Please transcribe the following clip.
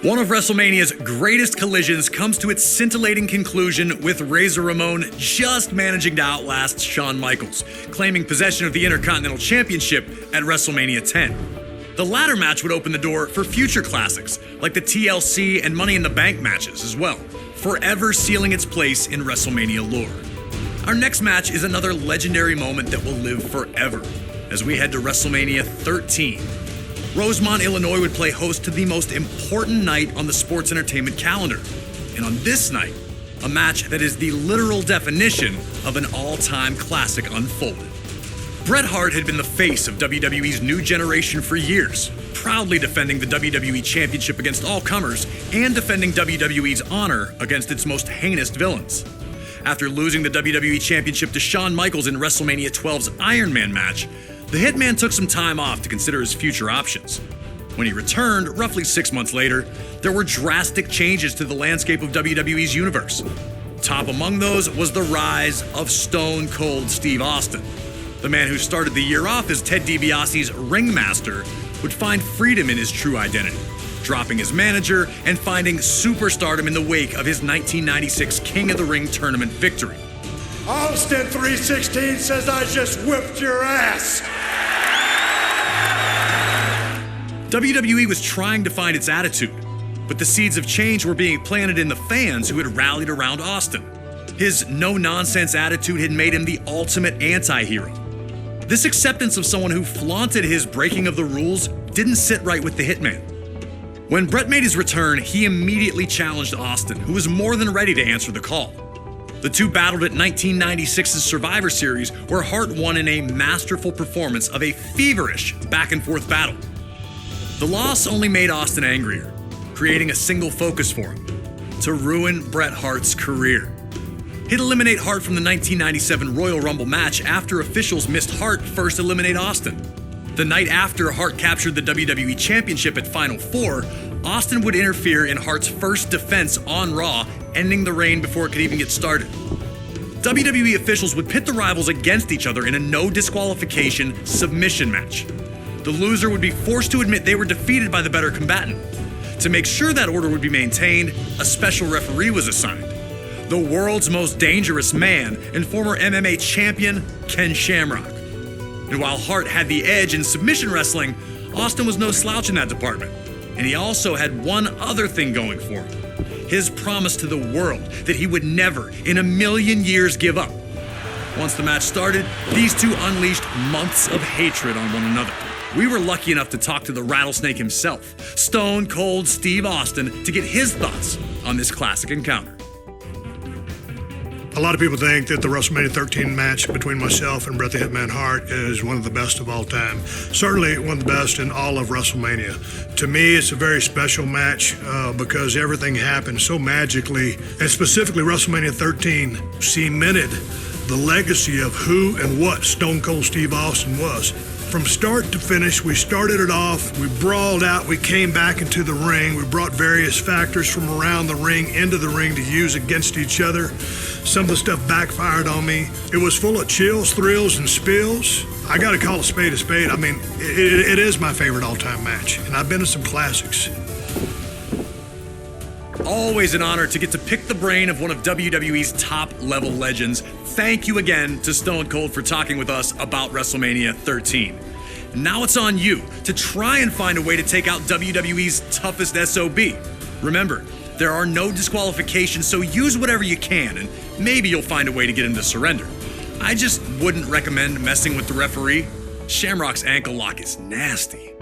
One of WrestleMania's greatest collisions comes to its scintillating conclusion with Razor Ramon just managing to outlast Shawn Michaels, claiming possession of the Intercontinental Championship at WrestleMania 10. The latter match would open the door for future classics, like the TLC and Money in the Bank matches as well, forever sealing its place in WrestleMania lore. Our next match is another legendary moment that will live forever, as we head to WrestleMania 13. Rosemont, Illinois would play host to the most important night on the sports entertainment calendar. And on this night, a match that is the literal definition of an all-time classic unfolded. Bret Hart had been the face of WWE's new generation for years, proudly defending the WWE Championship against all comers and defending WWE's honor against its most heinous villains. After losing the WWE Championship to Shawn Michaels in WrestleMania 12's Iron Man match, the Hitman took some time off to consider his future options. When he returned, roughly 6 months later, there were drastic changes to the landscape of WWE's universe. Top among those was the rise of Stone Cold Steve Austin. The man who started the year off as Ted DiBiase's ringmaster would find freedom in his true identity, dropping his manager and finding superstardom in the wake of his 1996 King of the Ring tournament victory. Austin 316 says I just whipped your ass. WWE was trying to find its attitude, but the seeds of change were being planted in the fans who had rallied around Austin. His no-nonsense attitude had made him the ultimate anti-hero. This acceptance of someone who flaunted his breaking of the rules didn't sit right with the Hitman. When Bret made his return, he immediately challenged Austin, who was more than ready to answer the call. The two battled at 1996's Survivor Series, where Hart won in a masterful performance of a feverish back-and-forth battle. The loss only made Austin angrier, creating a single focus for him: to ruin Bret Hart's career. He'd eliminate Hart from the 1997 Royal Rumble match after officials missed Hart first eliminate Austin. The night after Hart captured the WWE Championship at Final Four, Austin would interfere in Hart's first defense on Raw, ending the reign before it could even get started. WWE officials would pit the rivals against each other in a no disqualification submission match. The loser would be forced to admit they were defeated by the better combatant. To make sure that order would be maintained, a special referee was assigned: the world's most dangerous man and former MMA champion, Ken Shamrock. And while Hart had the edge in submission wrestling, Austin was no slouch in that department. And he also had one other thing going for him: his promise to the world that he would never in a million years give up. Once the match started, these two unleashed months of hatred on one another. We were lucky enough to talk to the Rattlesnake himself, Stone Cold Steve Austin, to get his thoughts on this classic encounter. A lot of people think that the WrestleMania 13 match between myself and Bret the Hitman Hart is one of the best of all time. Certainly one of the best in all of WrestleMania. To me, it's a very special match because everything happened so magically, and specifically WrestleMania 13 cemented the legacy of who and what Stone Cold Steve Austin was. From start to finish, we started it off, we brawled out, we came back into the ring, we brought various factors from around the ring into the ring to use against each other. Some of the stuff backfired on me. It was full of chills, thrills, and spills. I gotta call a spade a spade. I mean, it is my favorite all-time match, and I've been to some classics. Always an honor to get to pick the brain of one of WWE's top-level legends. Thank you again to Stone Cold for talking with us about WrestleMania 13. Now it's on you to try and find a way to take out WWE's toughest SOB. Remember, there are no disqualifications, so use whatever you can, and maybe you'll find a way to get him to surrender. I just wouldn't recommend messing with the referee. Shamrock's ankle lock is nasty.